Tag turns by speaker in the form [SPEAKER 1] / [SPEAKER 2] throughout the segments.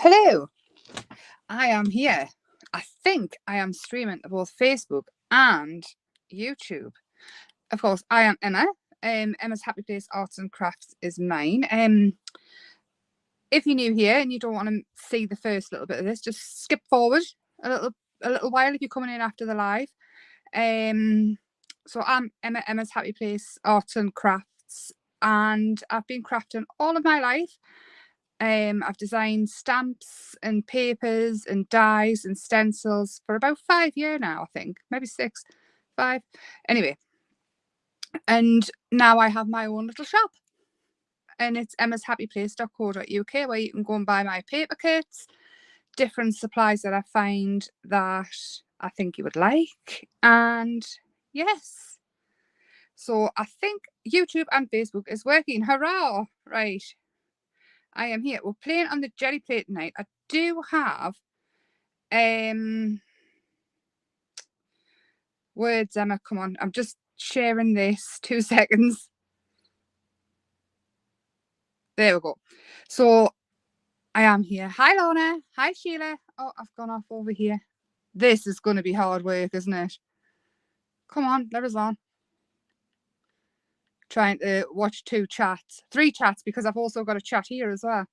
[SPEAKER 1] Hello, I am here. I think I am streaming to both Facebook and YouTube. Of course, I am Emma. Emma's Happy Place Arts and Crafts is mine. If you're new here and you don't want to see the first little bit of this, just skip forward a little while if you're coming in after the live. So I'm Emma's Happy Place Arts and Crafts, and I've been crafting all of my life. I've designed stamps and papers and dies and stencils for about 5 years now, I think. Maybe 6, 5. Anyway, and now I have my own little shop. And it's emmashappyplace.co.uk, where you can go and buy my paper kits, different supplies that I find that I think you would like. And yes, so I think YouTube and Facebook is working. Hurrah! Right. I am here. We're playing on the Gelli plate tonight. I do have words, Emma. Come on. I'm just sharing this. 2 seconds. There we go. So I am here. Hi, Lorna. Hi, Sheila. Oh, I've gone off over here. This is going to be hard work, isn't it? Come on, let us on. Trying to watch 2 chats, 3 chats, because I've also got a chat here as well.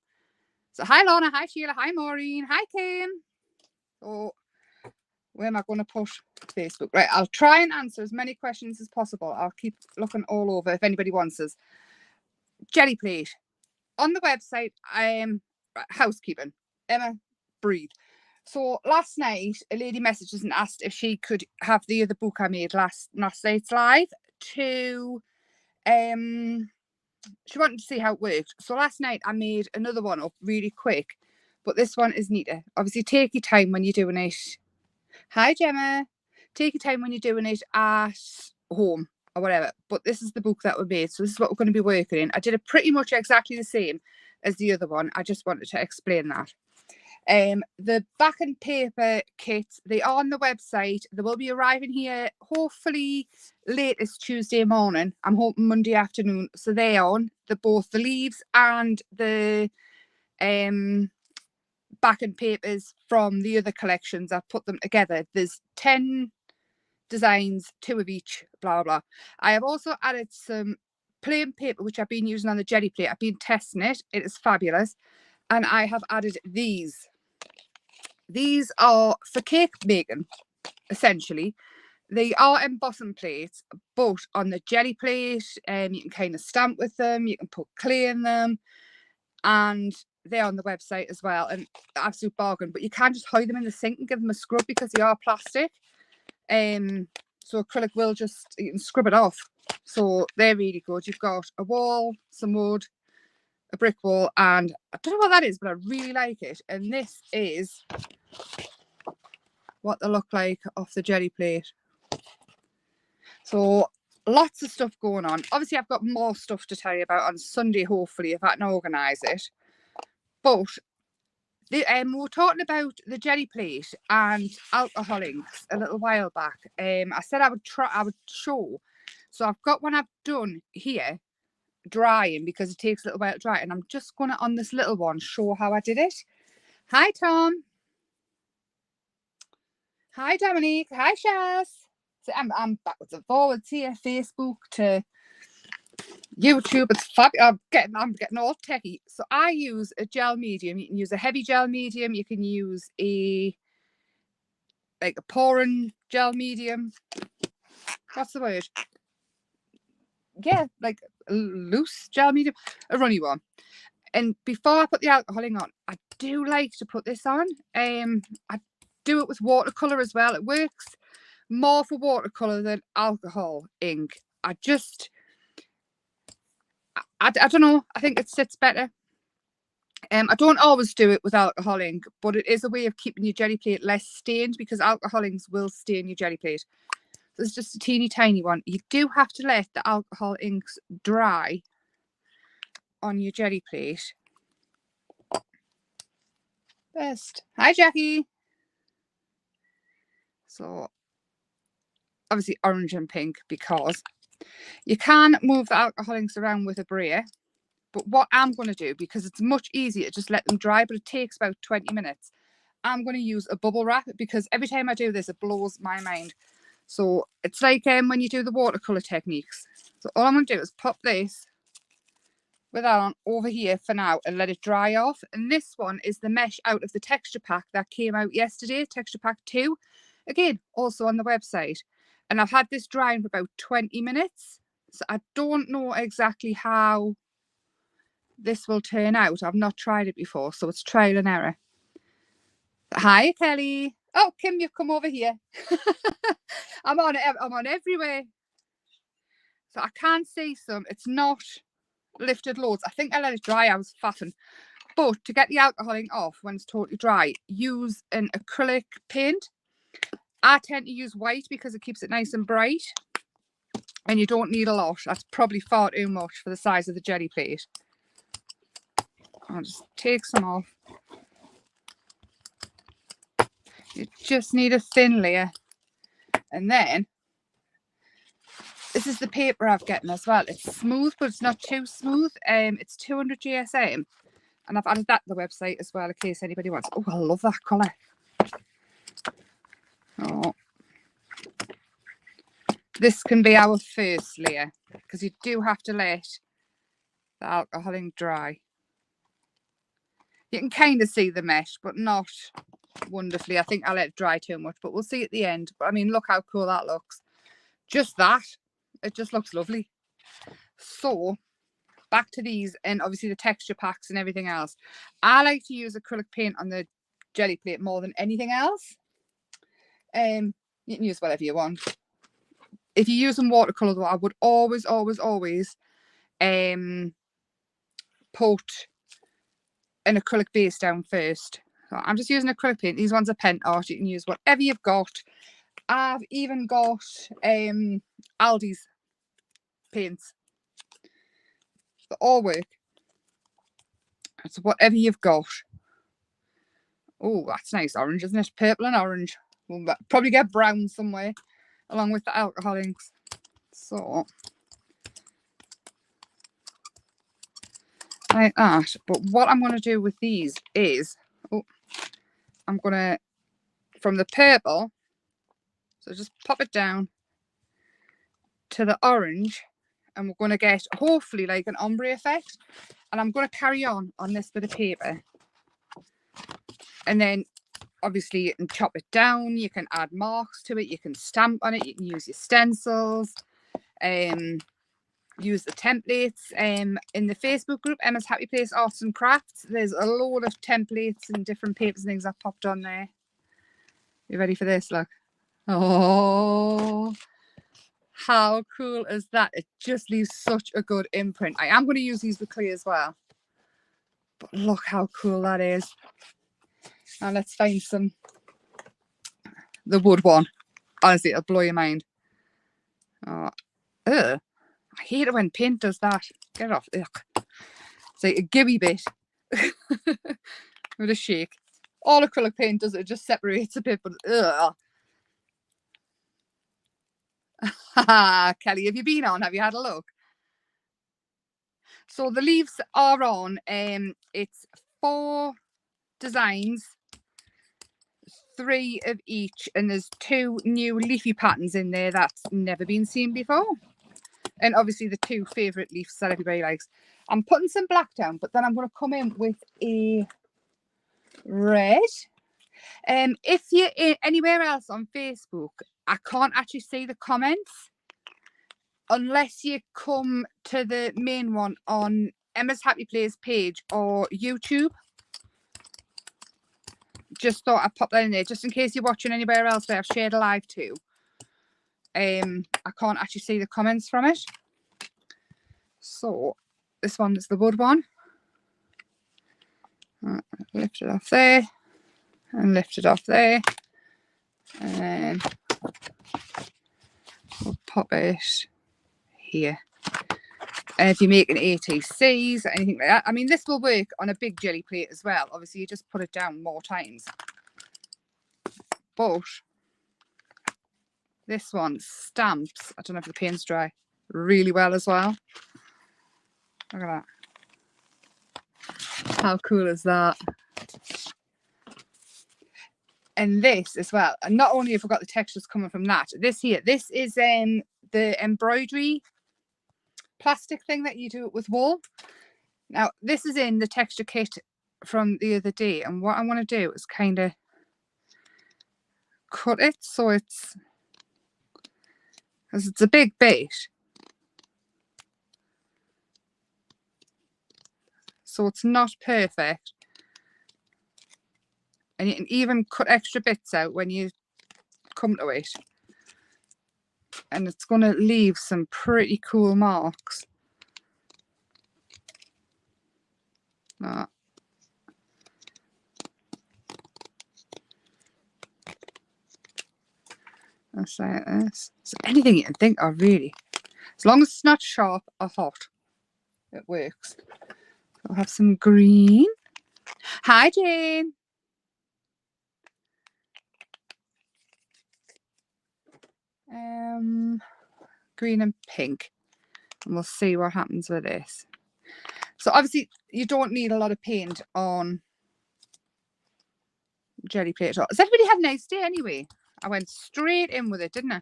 [SPEAKER 1] So hi, Lorna. Hi, Sheila. Hi, Maureen. Hi, Kim. Oh, where am I going to put Facebook? Right, I'll try and answer as many questions as possible. I'll keep looking all over if anybody wants us. Gelli plate. On the website, housekeeping. Emma, breathe. So last night, a lady messaged us and asked if she could have the other book I made last night's live to... she wanted to see how it worked. So last night, I made another one up really quick. But this one is neater. Obviously, take your time when you're doing it. Hi, Gemma. Take your time when you're doing it at home or whatever. But this is the book that we made. So this is what we're going to be working in. I did it pretty much exactly the same as the other one. I just wanted to explain that. The back and paper kits, they are on the website. They will be arriving here hopefully latest Tuesday morning. I'm hoping Monday afternoon. So they're on both the leaves and the back and papers from the other collections. I've put them together. There's 10 designs, 2 of each, blah, blah, blah. I have also added some plain paper, which I've been using on the Gelli plate. I've been testing it. It is fabulous. And I have added these. These are for cake making, essentially. They are embossing plates, but on the Gelli plate, you can kind of stamp with them. You can put clay in them. And they're on the website as well, and absolute bargain. But you can't just hide them in the sink and give them a scrub because they are plastic. So acrylic will just, you can scrub it off. So they're really good. You've got a wall, some wood, a brick wall, and I don't know what that is, but I really like it. And this is what they look like off the Gelli plate. So lots of stuff going on. Obviously, I've got more stuff to tell you about on Sunday, hopefully, if I can organise it. But we were talking about the Gelli plate and alcohol inks a little while back. I said I would show. So I've got one I've done here drying because it takes a little while to dry, and I'm just going to, on this little one, show how I did it. Hi, Tom. Hi, Dominique. Hi, Shaz. So I'm backwards and forwards here, Facebook to YouTube. It's fabulous. I'm getting all techie. So I use a gel medium. You can use a heavy gel medium. You can use a pouring gel medium. What's the word? Yeah, like a loose gel medium, a runny one. And before I put the alcohol ink on, I do like to put this on. I do it with watercolor as well. It works more for watercolor than alcohol ink. I don't know. I think it sits better. I don't always do it with alcohol ink, but it is a way of keeping your Gelli plate less stained, because alcohol inks will stain your Gelli plate. So it's just a teeny tiny one. You do have to let the alcohol inks dry on your Gelli plate. Best. Hi, Jackie. So obviously orange and pink, because you can move the alcohol inks around with a brayer. But what I'm going to do, because it's much easier to just let them dry, but it takes about 20 minutes, I'm going to use a bubble wrap, because every time I do this, it blows my mind. So it's like when you do the watercolour techniques. So all I'm going to do is pop this with that on over here for now and let it dry off. And this one is the mesh out of the texture pack that came out yesterday, texture pack 2. Again, also on the website. And I've had this drying for about 20 minutes. So I don't know exactly how this will turn out. I've not tried it before, so it's trial and error. Hi, Kelly. Oh, Kim, you've come over here. I'm on everywhere. So I can see some. It's not lifted loads. I think I let it dry. I was faffing. But to get the alcoholing off when it's totally dry, use an acrylic paint. I tend to use white because it keeps it nice and bright. And you don't need a lot. That's probably far too much for the size of the jelly plate. I'll just take some off. You just need a thin layer. And then, this is the paper I've gotten as well. It's smooth, but it's not too smooth. It's 200 GSM. And I've added that to the website as well in case anybody wants. Oh, I love that colour. Oh. This can be our first layer, because you do have to let the alcoholing dry. You can kind of see the mesh, but not wonderfully. I think I let it dry too much, but we'll see at the end. But I mean, look how cool that looks. Just that. It just looks lovely. So, back to these, and obviously the texture packs and everything else. I like to use acrylic paint on the jelly plate more than anything else. You can use whatever you want. If you're using watercolour though, I would always put an acrylic base down first. So I'm just using acrylic paint. These ones are Pentart. You can use whatever you've got. I've even got Aldi's paints. They all work. It's whatever you've got. Oh, that's nice orange, isn't it? Purple and orange. We'll probably get brown somewhere along with the alcohol inks. So, like that. But what I'm going to do with these is, I'm going to, from the purple, so just pop it down to the orange, and we're going to get hopefully like an ombre effect. And I'm going to carry on this bit of paper. And then obviously you can chop it down, you can add marks to it, you can stamp on it, you can use your stencils, use the templates. In the Facebook group, Emma's Happy Place Arts and Crafts, there's a load of templates and different papers and things I've popped on there. You ready for this? Look. Oh, how cool is that? It just leaves such a good imprint. I am going to use these with clay as well. But look how cool that is. Now let's find some, the wood one. Honestly, it'll blow your mind. Oh, ugh. I hate it when paint does that. Get it off. Ugh. It's like a gibby bit. With a shake. All acrylic paint does it just separates a bit, but ugh. Kelly, have you been on? Have you had a look? So the leaves are on. It's 4 designs, 3 of each, and there's 2 new leafy patterns in there that's never been seen before. And obviously the 2 favourite leaves that everybody likes. I'm putting some black down, but then I'm going to come in with a red. If you're anywhere else on Facebook, I can't actually see the comments unless you come to the main one on Emma's Happy Place page or YouTube. Just thought I'd pop that in there just in case you're watching anywhere else where I've shared a live too. I can't actually see the comments from it. So this one is the wood one. Lift it off there and lift it off there, and then we'll pop it here. And if you're making ATCs or anything like that, I mean, this will work on a big jelly plate as well. Obviously, you just put it down more times. But this one stamps, I don't know if the paint's dry, really well as well. Look at that. How cool is that? And this as well. And not only have I got the textures coming from that, this is the embroidery plastic thing that you do it with wool. Now, this is in the texture kit from the other day. And what I want to do is kind of cut it so it's, because it's a big bit. So it's not perfect. And you can even cut extra bits out when you come to it. And it's going to leave some pretty cool marks. That. Let's say this. So anything you can think of, really. As long as it's not sharp or hot, it works. I'll have some green. Hi, Jane. Green and pink. And we'll see what happens with this. So obviously you don't need a lot of paint on jelly plate at all. Has everybody had a nice day anyway? I went straight in with it, didn't I?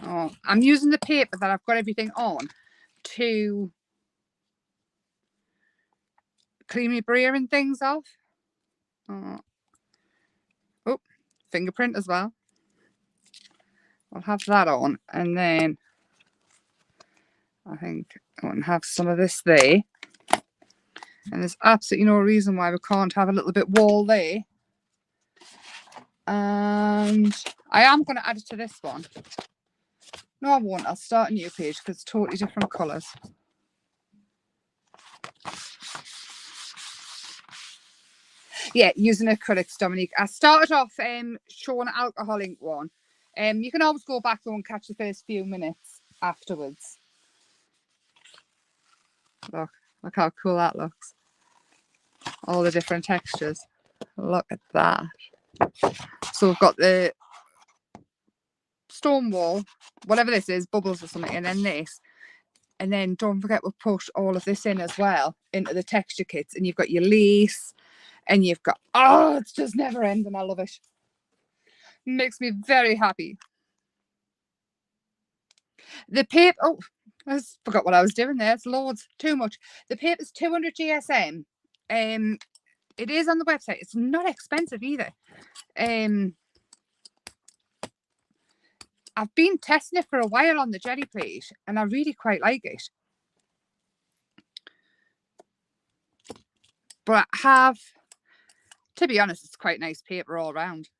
[SPEAKER 1] Oh, I'm using the paper that I've got everything on to clean my brayer and things off. Oh, fingerprint as well. I'll have that on, and then I think I want to have some of this there. And there's absolutely no reason why we can't have a little bit wall there. And I am going to add it to this one. No, I won't. I'll start a new page because it's totally different colours. Yeah, using acrylics, Dominique. I started off showing an alcohol ink one. You can always go back and catch the first few minutes afterwards. Look how cool that looks. All the different textures. Look at that. So we've got the stone wall, whatever this is, bubbles or something, and then this. And then don't forget we've put all of this in as well into the texture kits. And you've got your lace and you've got, oh, it's just never ending. I love it. Makes me very happy. The paper, oh, I forgot what I was doing there. It's loads, too much. The paper's 200 GSM. It is on the website. It's not expensive either. I've been testing it for a while on the jelly plate and I really quite like it. But I have, to be honest, it's quite nice paper all around.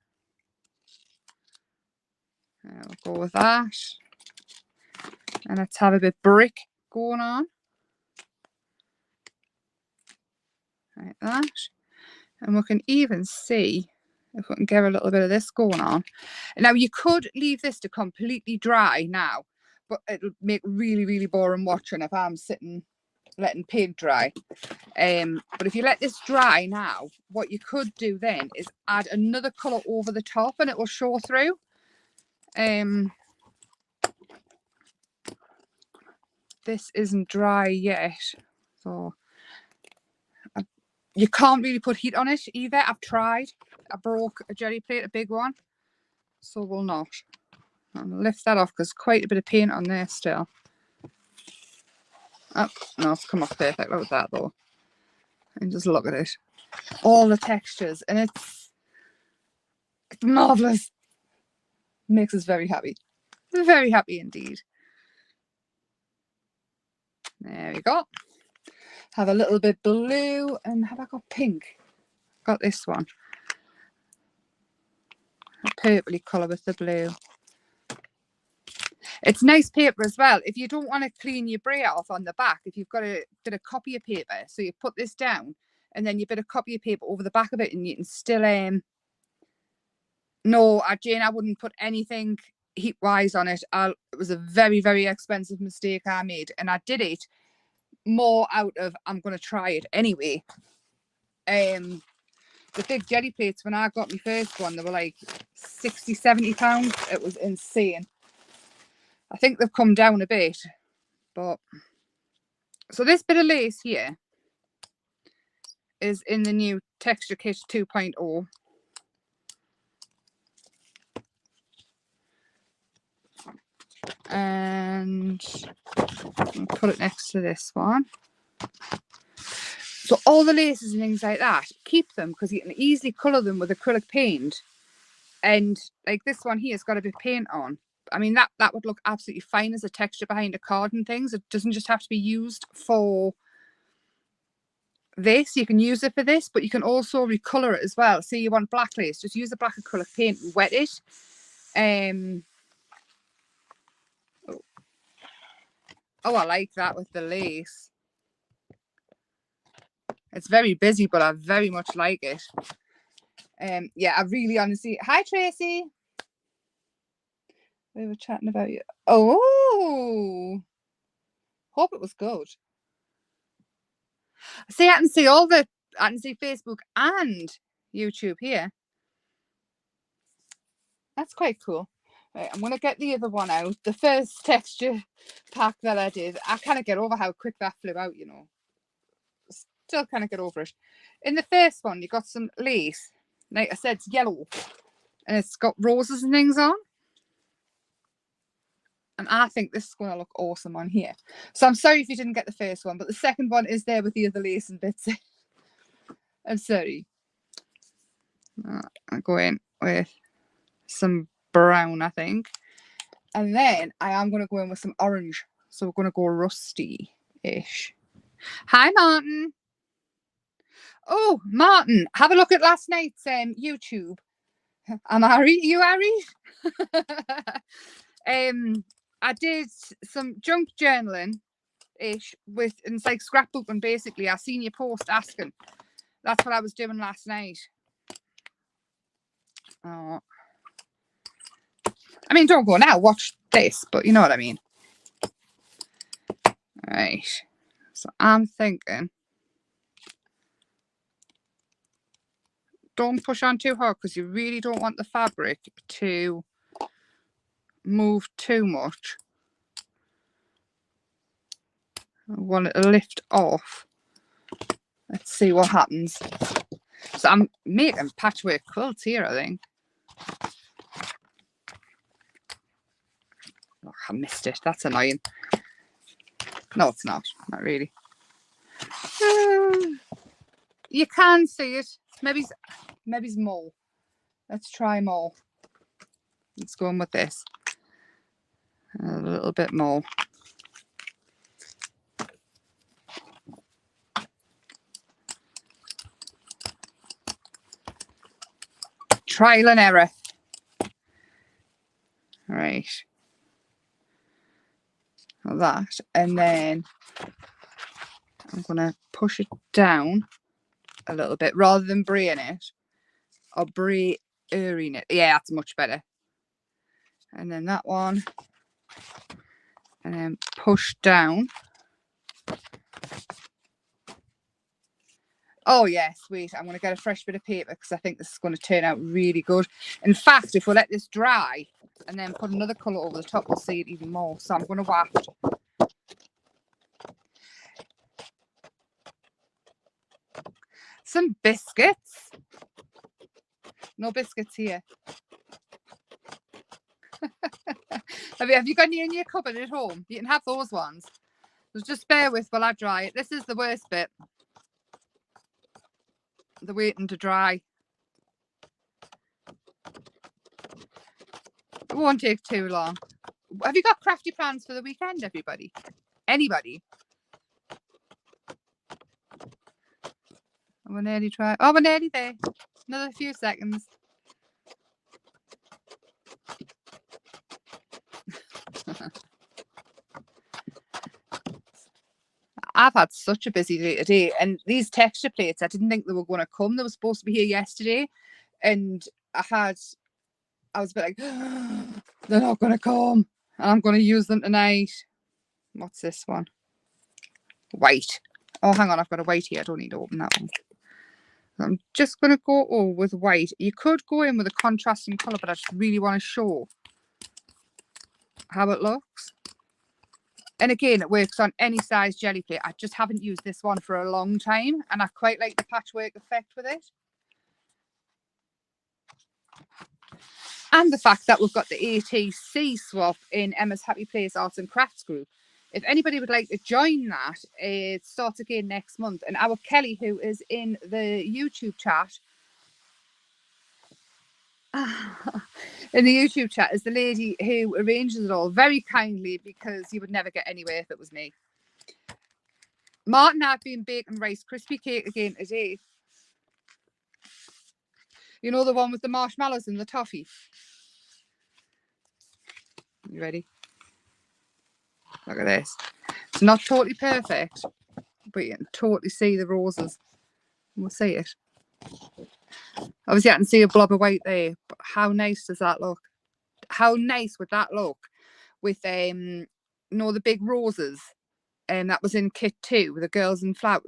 [SPEAKER 1] We'll go with that. And let's have a bit brick going on. Like that. And we can even see if we can get a little bit of this going on. Now, you could leave this to completely dry now, but it'll make really, really boring watching if I'm sitting letting paint dry. But if you let this dry now, what you could do then is add another colour over the top and it will show through. This isn't dry yet, so you can't really put heat on it either. I've tried. I broke a jelly plate, a big one, so we'll not. I'll lift that off because quite a bit of paint on there still. Oh, no, it's come off perfect. Look at that though. And just look at it. All the textures, and it's marvellous. Makes us very happy. Very happy indeed. There we go. Have a little bit blue, and have I got pink? Got this one. A purpley colour with the blue. It's nice paper as well. If you don't want to clean your brayer off on the back, if you've got a bit of copier paper, so you put this down and then you bit of copier paper over the back of it, and you can still no, Jane, I wouldn't put anything heat wise on it. It was a very, very expensive mistake I made, and I did it more out of I'm going to try it anyway. The big jelly plates, when I got my first one, they were like £60, £70. It was insane. I think they've come down a bit, but so this bit of lace here is in the new Texture Kit 2.0. And I'll put it next to this one. So all the laces and things like that, keep them because you can easily colour them with acrylic paint. And like this one here has got a bit of paint on. I mean, that would look absolutely fine as a texture behind a card and things. It doesn't just have to be used for this. You can use it for this, but you can also recolour it as well. Say you want black lace, just use the black acrylic paint and wet it. Oh, I like that with the lace. It's very busy, but I very much like it. Yeah, I really honestly. Hi, Tracy. We were chatting about you. Oh, hope it was good. See, I can see I can see Facebook and YouTube here. That's quite cool. Right, I'm going to get the other one out. The first texture pack that I did, I kind of get over how quick that flew out, you know. Still kind of get over it. In the first one, you got some lace. Like I said, it's yellow. And it's got roses and things on. And I think this is going to look awesome on here. So I'm sorry if you didn't get the first one, but the second one is there with the other lace and bits. I'm sorry. I'll go in with some brown, I think. And then I am going to go in with some orange. So we're going to go rusty-ish. Hi, Martin. Oh, Martin, have a look at last night's YouTube. Am Ari? You Ari? I did some junk journaling-ish with, and it's like scrapbooking basically. I seen your post asking. That's what I was doing last night. Oh. I mean, don't go now, watch this, but you know what I mean. All right. So I'm thinking, don't push on too hard because you really don't want the fabric to move too much. I want it to lift off. Let's see what happens. So I'm making patchwork quilts here, I think. Oh, I missed it. That's annoying. No, it's not. Not really. You can see it. Maybe more. Let's try more. Let's go on with this. A little bit more. Trial and error. Right. Like that. And then I'm going to push it down a little bit rather than braying it. Or braying it. Yeah, that's much better. And then that one. And then push down. Oh, yeah, sweet. I'm going to get a fresh bit of paper because I think this is going to turn out really good. In fact, if we let this dry and then put another colour over the top, we'll see it even more. So I'm going to waft. Some biscuits. No biscuits here. Have you got any in your cupboard at home? You can have those ones. Just bear with while I dry it. This is the worst bit. The waiting to dry. It won't take too long. Have you got crafty plans for the weekend, everybody? Anybody? We're nearly try. Oh, we're nearly there. Another few seconds. I've had such a busy day today, and these texture plates, I didn't think they were going to come. They were supposed to be here yesterday, and I was a bit like, they're not going to come, and I'm going to use them tonight. What's this one? White. Oh, hang on, I've got a white here. I don't need to open that one. I'm just going to go with white. You could go in with a contrasting colour, but I just really want to show. how it looks. And again, it works on any size jelly plate. I just haven't used this one for a long time, and I quite like the patchwork effect with it. And the fact that we've got the ATC swap in Emma's Happy Place Arts and Crafts group. If anybody would like to join that, it starts again next month. And our Kelly, who is in the YouTube chat, in the YouTube chat, is the lady who arranges it all very kindly, because you would never get anywhere if it was me. Martin, I've been baking Rice Krispie cake again today. You know, the one with the marshmallows and the toffee. You ready? Look at this. It's not totally perfect, but you can totally see the roses. We'll see it. Obviously, I can see a blob of white there, but how nice does that look? How nice would that look with, you know, the big roses? And that was in kit 2, the girls in Flower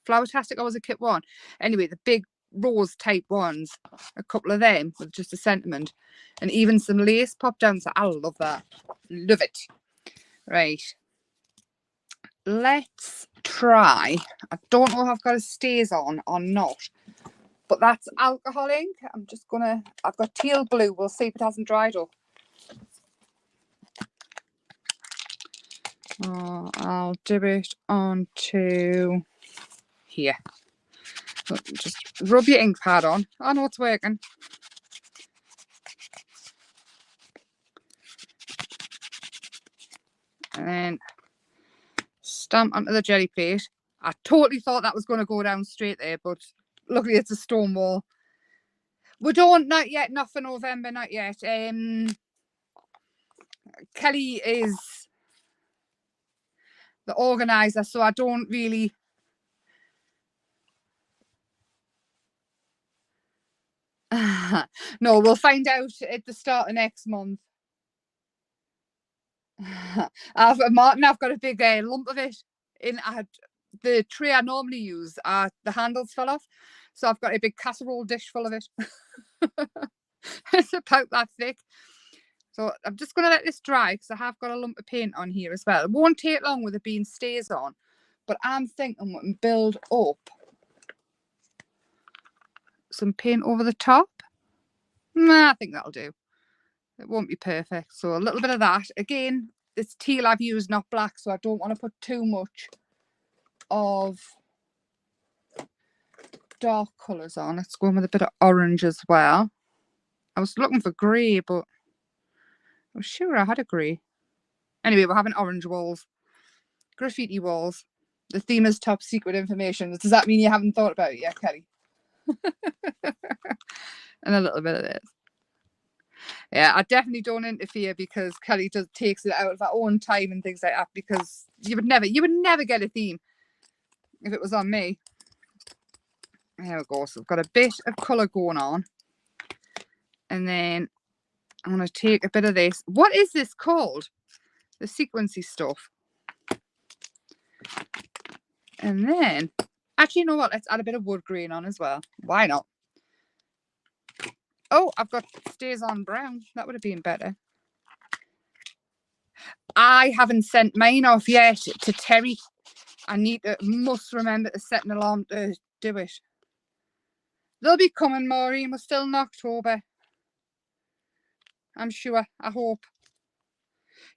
[SPEAKER 1] Tastic, or was it kit 1? Anyway, the big rose type ones, a couple of them with just a sentiment, and even some lace pop down. So I love that. Love it. Right. Let's try. I don't know if I've got a stays on or not, but that's alcohol ink. I'm just gonna, I've got teal blue. We'll see if it hasn't dried up. Oh, I'll dip it onto here. Just rub your ink pad on. I know it's working. And then stamp onto the jelly plate. I totally thought that was going to go down straight there, but luckily it's a stone wall. We don't, not yet, not for November, not yet. Kelly is the organizer, so I don't really... No, we'll find out at the start of next month. Martin, I've got a big lump of it in the tray I normally use. The handles fell off, so I've got a big casserole dish full of it. It's about that thick. So I'm just going to let this dry, because I have got a lump of paint on here as well. It won't take long with it being stays on, but I'm thinking we can build up some paint over the top. Nah, I think that'll do. It won't be perfect, so a little bit of that. Again, it's teal I've used, not black, so I don't want to put too much of dark colours on. Let's go in with a bit of orange as well. I was looking for grey, but I was sure I had a grey. Anyway, we're having orange walls. Graffiti walls. The theme is top secret information. Does that mean you haven't thought about it yet, Kelly? And a little bit of this. Yeah, I definitely don't interfere, because Kelly takes it out of her own time and things like that, because you would never get a theme if it was on me. There we go. So I've got a bit of colour going on. And then I'm going to take a bit of this. What is this called? The sequency stuff. And then, actually, you know what? Let's add a bit of wood grain on as well. Why not? Oh, I've got stays on brown. That would have been better. I haven't sent mine off yet to Terry. I must remember to set an alarm to do it. They'll be coming, Maureen. We're still in October. I'm sure. I hope.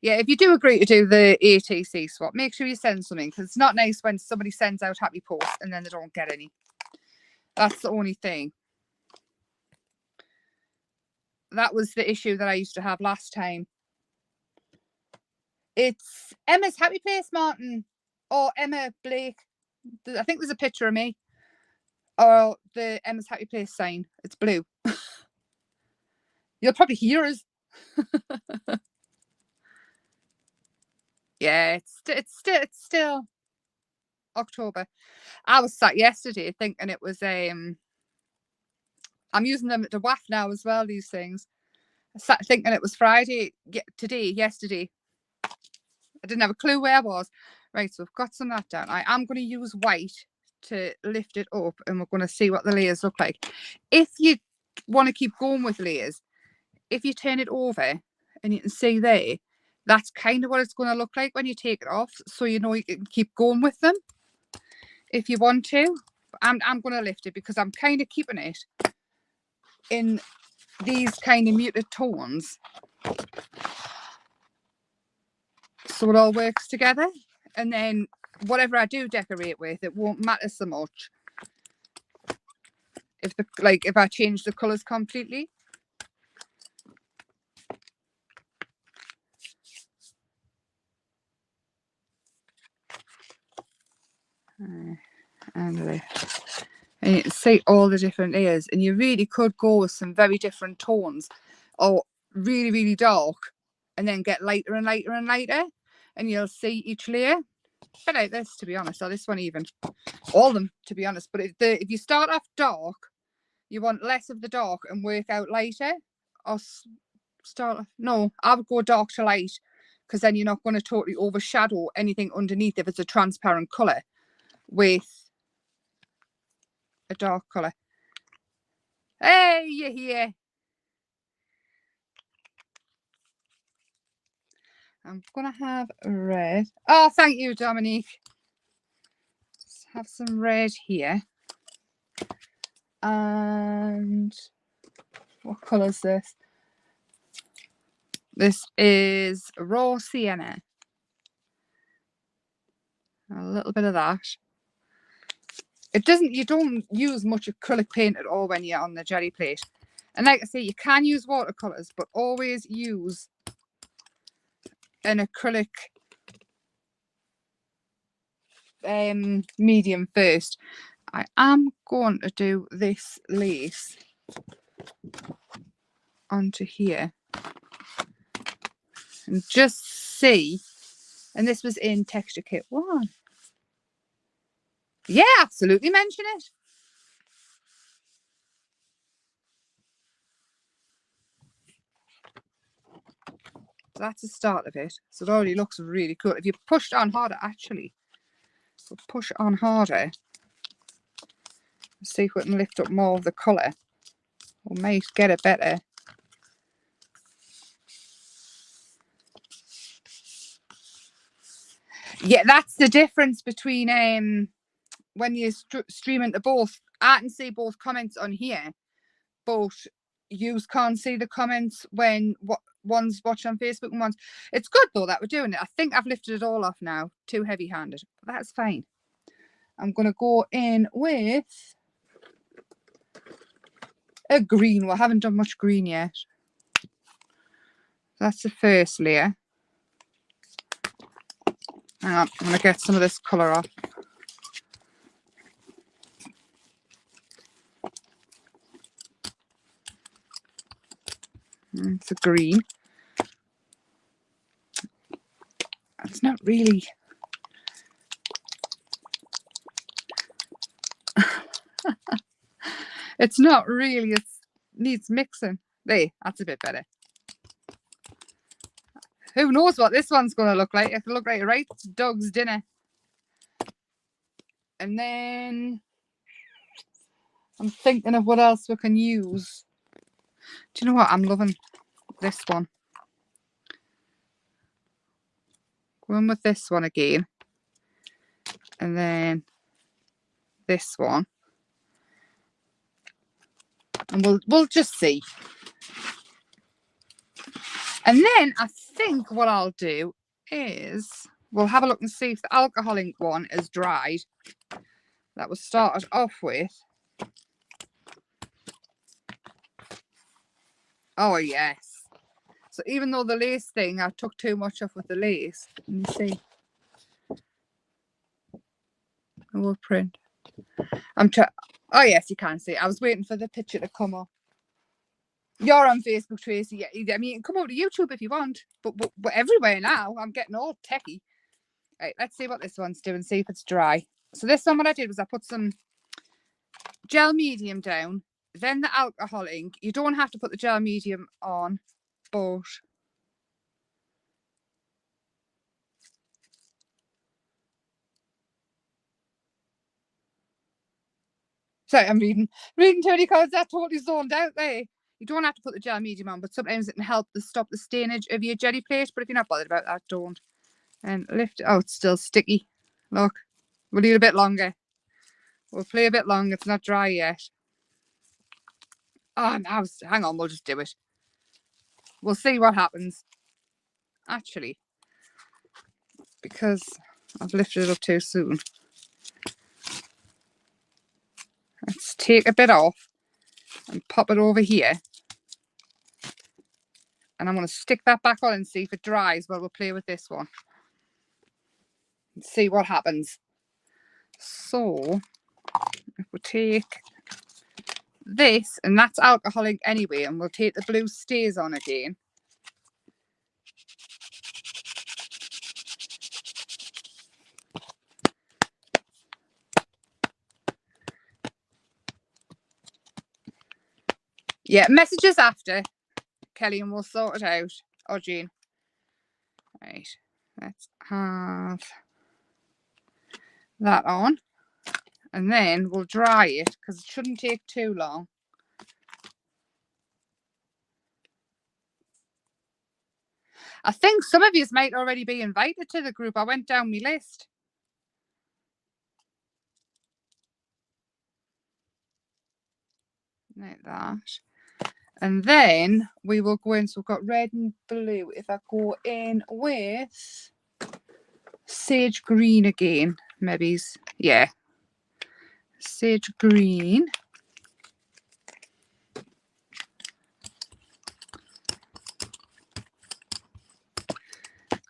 [SPEAKER 1] Yeah, if you do agree to do the ATC swap, make sure you send something, because it's not nice when somebody sends out happy posts and then they don't get any. That's the only thing. That was the issue that I used to have last time. It's Emma's Happy Place, Martin, or Emma Blake. I think there's a picture of me. Or the Emma's Happy Place sign. It's blue. You'll probably hear us. Yeah, it's still October. I was sat yesterday thinking it was I'm using them to waft now as well, these things. I sat thinking it was Friday yesterday. I didn't have a clue where I was. Right, so I've got some of that down. I am going to use white to lift it up, and we're going to see what the layers look like. If you want to keep going with layers, if you turn it over And you can see there, that's kind of what it's going to look like when you take it off. So you know you can keep going with them if you want to. I'm going to lift it because I'm kind of keeping it in these kind of muted tones. So it all works together. And then whatever I do decorate with, it won't matter so much if I change the colours completely. And you can see all the different layers, and you really could go with some very different tones, or really, really dark, and then get lighter and lighter and lighter, and you'll see each layer. But like this, to be honest, or this one even, all of them, to be honest. But if you start off dark, you want less of the dark and work out lighter, or no, I would go dark to light, because then you're not going to totally overshadow anything underneath if it's a transparent colour with a dark colour. Hey, you're here. I'm going to have red. Oh, thank you, Dominique. Let's have some red here. And what colour is this? This is raw sienna. A little bit of that. You don't use much acrylic paint at all when you're on the jelly plate. And like I say, you can use watercolours, but always use an acrylic medium first. I am going to do this lace onto here and just see. And this was in texture kit 1. Yeah, absolutely mention it. That's the start of it. So it already looks really cool. If you push on harder, actually, so push on harder. See if we can lift up more of the colour. We might get it better. Yeah, that's the difference between when you stream into both. I can see both comments on here, but you can't see the comments when one's watching on Facebook and one's. It's good though that we're doing it. I think I've lifted it all off now. Too heavy-handed, but that's fine. I'm gonna go in with a green. Well, I haven't done much green yet. That's the first layer. Hang on, I'm gonna get some of this colour off. It's a green. It's not really. It's not really. It needs mixing. There, that's a bit better. Who knows what this one's going to look like? It could look like right dog's dinner. And then I'm thinking of what else we can use. Do you know what? I'm loving this one. Going with this one again. And then this one. And we'll just see. And then I think what I'll do is we'll have a look and see if the alcohol ink one is dried. That was started off with. Oh, yes. So even though the lace thing, I took too much off with the lace. Let me see. I will print. Oh, yes, you can see. I was waiting for the picture to come up. You're on Facebook, Tracy. Yeah, I mean, come over to YouTube if you want. But we're everywhere now. I'm getting all techie. Right, let's see what this one's doing. See if it's dry. So this one, what I did was I put some gel medium down. Then the alcohol ink. You don't have to put the gel medium on, but sorry, I'm reading 20 cards. That totally zoned out there. You don't have to put the gel medium on, but sometimes it can help to stop the stainage of your jelly plate. But if you're not bothered about that, don't. And lift it. Oh, it's still sticky. Look, we'll need a bit longer. We'll play a bit longer. It's not dry yet. Oh, now, hang on, we'll just do it. We'll see what happens. Actually, because I've lifted it up too soon. Let's take a bit off and pop it over here. And I'm going to stick that back on and see if it dries while we'll play with this one. And see what happens. So, if we take this, and that's alcoholic anyway, and we'll take the blue stays on again. Yeah, messages after, Kelly, and we'll sort it out. Or Jean. Right, let's have that on. And then we'll dry it, because it shouldn't take too long. I think some of you might already be invited to the group. I went down my list. Like that. And then we will go in. So we've got red and blue. If I go in with sage green again, maybe. Yeah. Sage green.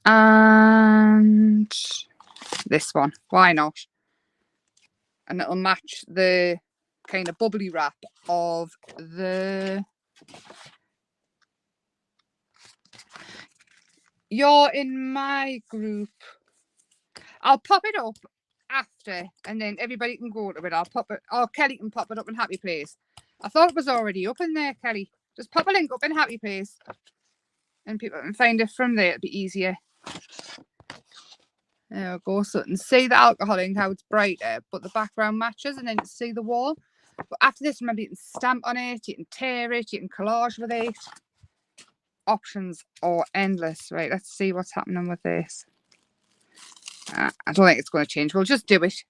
[SPEAKER 1] And this one. Why not? And it'll match the kind of bubbly wrap of the... You're in my group. I'll pop it up after, and then everybody can go to it. I'll pop it, or Kelly can pop it up in Happy Place. I thought it was already up in there, Kelly. Just pop a link up in Happy Place, and people can find it from there. It'll be easier. There we go. So you can see the alcohol ink, how it's brighter, but the background matches, and then you see the wall. But after this, remember, you can stamp on it, you can tear it, you can collage with it. Options are endless. Right, let's see what's happening with this. I don't think it's going to change. We'll just do it.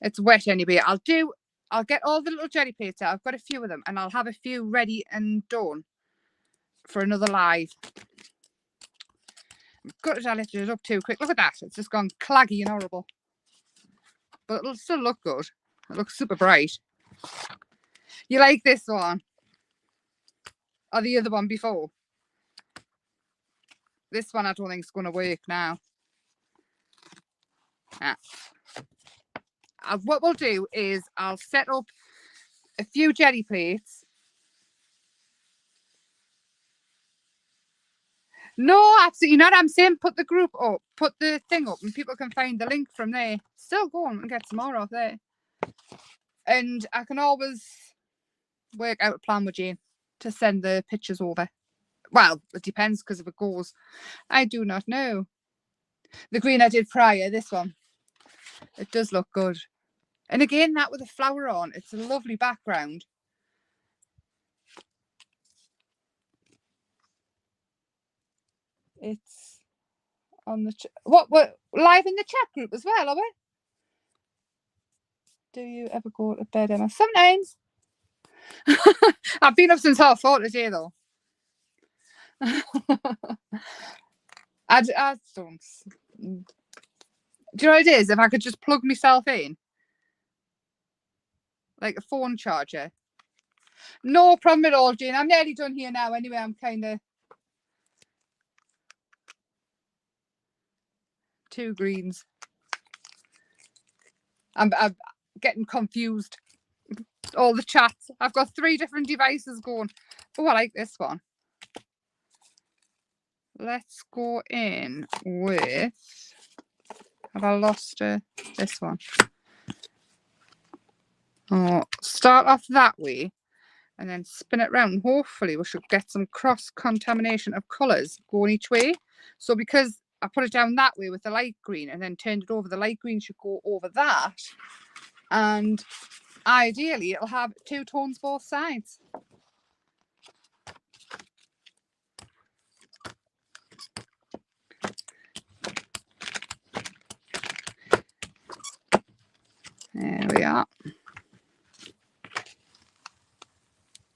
[SPEAKER 1] It's wet anyway. I'll get all the little jelly plates out. I've got a few of them, and I'll have a few ready and done for another live. I'm gutted I lifted it up too quick. Look at that. It's just gone claggy and horrible. But it'll still look good. It looks super bright. You like this one? Or the other one before? This one I don't think is going to work now. What we'll do is I'll set up a few jelly plates. No, absolutely not. I'm saying put the group up, put the thing up, and people can find the link from there. Still go on and get some more off there. And I can always work out a plan with Jane to send the pictures over. Well, it depends, because if it goes, I do not know. The green I did prior, this one, it does look good. And again, that with a flower on, it's a lovely background. It's on the what we're live in the chat group as well, are we? Do you ever go to bed, Emma? Sometimes. I've been up since 4:30 today, though. I don't. Do you know what it is? If I could just plug myself in, like a phone charger. No problem at all, Jane. I'm nearly done here now. Anyway, I'm kind of two greens. I'm getting confused. All the chats. I've got 3 different devices going. Oh, I like this one. Let's go in with... Have I lost this one? Oh, start off that way and then spin it round. Hopefully we should get some cross-contamination of colours going each way. So because I put it down that way with the light green and then turned it over, the light green should go over that. And ideally it'll have 2 tones both sides. that.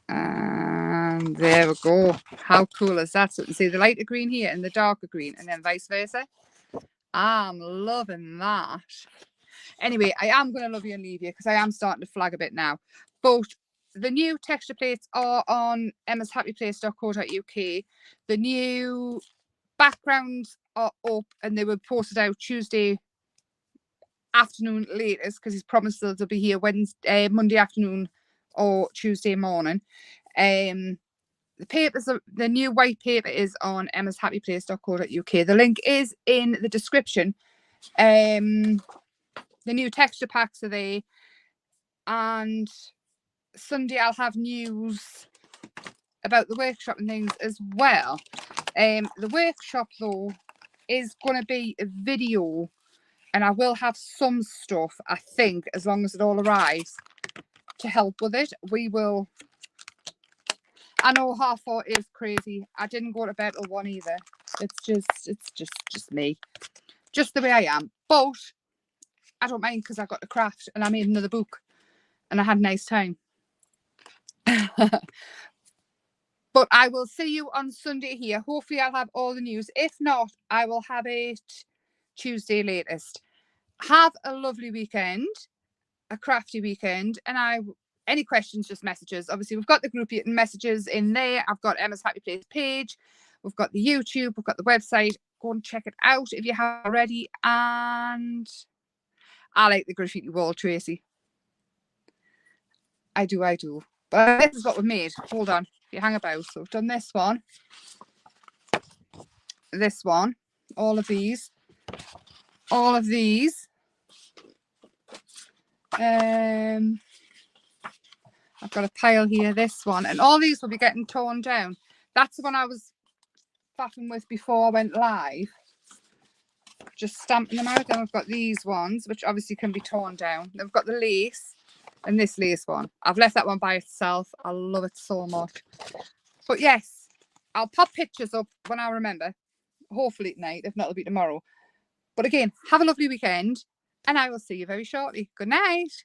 [SPEAKER 1] And there we go. How cool is that? So you can see the lighter green here and the darker green, and then vice versa. I'm loving that. Anyway, I am going to love you and leave you because I am starting to flag a bit now. But the new texture plates are on emmashappyplace.co.uk. The new backgrounds are up and they were posted out Tuesday afternoon latest because he's promised they'll be here Monday afternoon or Tuesday morning. The papers, the new white paper is on emmashappyplace.co.uk. The link is in the description. The new texture packs are there, and Sunday I'll have news about the workshop and things as well. The workshop though is going to be a video, and I will have some stuff, I think, as long as it all arrives, to help with it. We will. I know 4:30 is crazy. I didn't go to bed till 1 either. It's just me, just the way I am. But I don't mind because I got to craft and I made another book, and I had a nice time. But I will see you on Sunday here. Hopefully I'll have all the news. If not, I will have it Tuesday latest. Have a lovely weekend, a crafty weekend, and any questions, just messages. Obviously, we've got the group messages in there. I've got Emma's Happy Place page. We've got the YouTube. We've got the website. Go and check it out if you haven't already. And I like the graffiti wall, Tracy. I do. But this is what we've made. Hold on. If you hang about. So we've done this one. This one. All of these. All of these. I've got a pile here, this one, and all these will be getting torn down. That's the one I was faffing with before I went live. Just stamping them out. Then we've got these ones, which obviously can be torn down. Then we've got the lace and this lace one. I've left that one by itself. I love it so much. But yes, I'll pop pictures up when I remember. Hopefully tonight, if not, it'll be tomorrow. But again, have a lovely weekend, and I will see you very shortly. Good night.